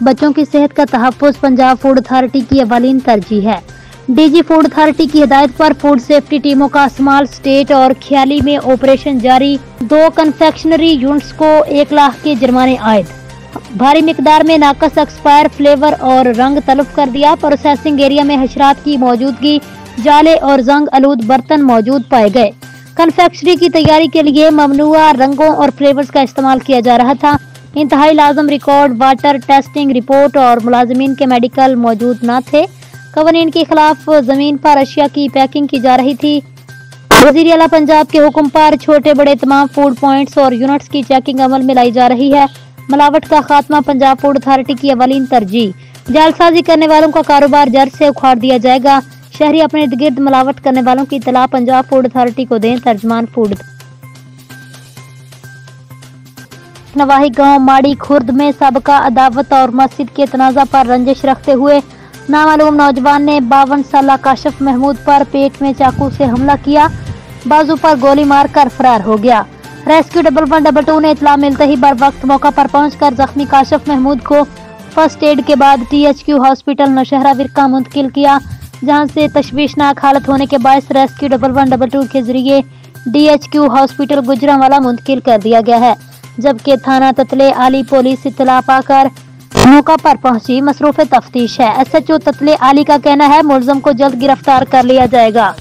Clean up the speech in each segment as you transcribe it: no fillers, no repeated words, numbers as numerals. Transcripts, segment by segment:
बच्चों की सेहत का तहफ़्फ़ुज़ पंजाब फूड अथॉरिटी की अवलीन तरजीह है। डीजी फूड अथॉरिटी की हिदायत पर फूड सेफ्टी टीमों का स्मॉल स्टेट और ख्याली में ऑपरेशन जारी। 2 कन्फेक्शनरी यूनिट्स को 1 लाख के जुर्माने आयद। भारी मिकदार में नाकस एक्सपायर फ्लेवर और रंग तलब कर दिया। प्रोसेसिंग एरिया में हशरात की मौजूदगी, जाले और जंग आलूद बर्तन मौजूद पाए गए। कन्फेक्शनरी की तैयारी के लिए ममनुआ रंगों और फ्लेवर्स का इस्तेमाल किया जा रहा था। इंतहाई लाजम रिकॉर्ड, वाटर टेस्टिंग रिपोर्ट और मुलाजिमीन के मेडिकल मौजूद न थे। कवानीन के खिलाफ जमीन पर अशिया की पैकिंग की जा रही थी। वजीर आला पंजाब के हुक्म पर छोटे बड़े तमाम फूड पॉइंट्स और यूनिट्स की चेकिंग अमल में लाई जा रही है। मिलावट का खात्मा पंजाब फूड अथॉरिटी की अवलीन तरजीह। जालसाजी करने वालों का कारोबार जड़ से उखाड़ दिया जाएगा। शहरी अपने इर्द गिर्द मिलावट करने वालों की इत्तला पंजाब फूड अथॉरिटी को दें। तर्जमान फूड। नवाही गांव माड़ी खुर्द में सबका अदावत और मस्जिद के तनाजा पर रंजिश रखते हुए नामालूम नौजवान ने 52 साला काशिफ महमूद पर पेट में चाकू से हमला किया, बाजू पर गोली मारकर फरार हो गया। रेस्क्यू 1112 ने इत्तला मिलते ही बर वक्त मौका पर पहुंचकर जख्मी काशिफ महमूद को फर्स्ट एड के बाद THQ हॉस्पिटल नौशहरा विरका मुंतकिल किया, जहां से तशवीशनाक हालत होने के बायस रेस्क्यू 1112 के जरिए DHQ हॉस्पिटल गुजरांवाला मुंतकिल कर दिया गया है। जबकि थाना ततले आली पुलिस इत्तला पाकर मौका पर पहुंची मसरूफ तफ्तीश है। SHO ततले आली का कहना है मुलजम को जल्द गिरफ्तार कर लिया जाएगा।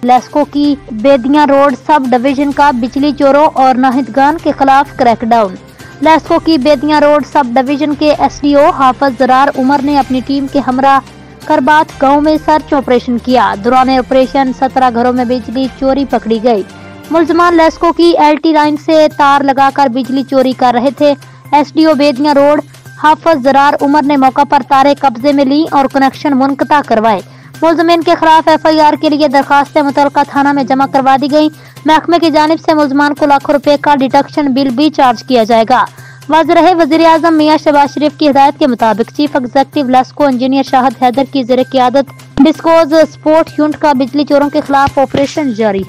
लेस्को की बेदियां रोड सब डिवीजन का बिजली चोरों और नाहिदगान के खिलाफ क्रैकडाउन। लेस्को की बेदियां रोड सब डिवीजन के SDO हाफिज जरार उमर ने अपनी टीम के हमरा करबात गांव में सर्च ऑपरेशन किया। दौरान ऑपरेशन 17 घरों में बिजली चोरी पकड़ी गई। मुलजमान लेस्को की LT लाइन से तार लगाकर बिजली चोरी कर रहे थे। SDO बेदियां रोड हाफिज जरार उमर ने मौका पर तारे कब्जे में ली और कनेक्शन मुनक़ता करवाए। मुलजमीन के खिलाफ FIR के लिए दरखास्तें मुतल्लिका थाना में जमा करवा दी गई। महकमे की जानिब से मुलजमान को लाखों रुपए का डिडक्शन बिल भी चार्ज किया जाएगा। वाज़ेह रहे वज़ीर आज़म मियां शहबाज शरीफ की हिदायत के मुताबिक chief executive LESCO engineer Shahid Haider की ज़ेर क़ियादत डिस्कोज स्पोर्ट यूनिट का बिजली चोरों के खिलाफ ऑपरेशन जारी।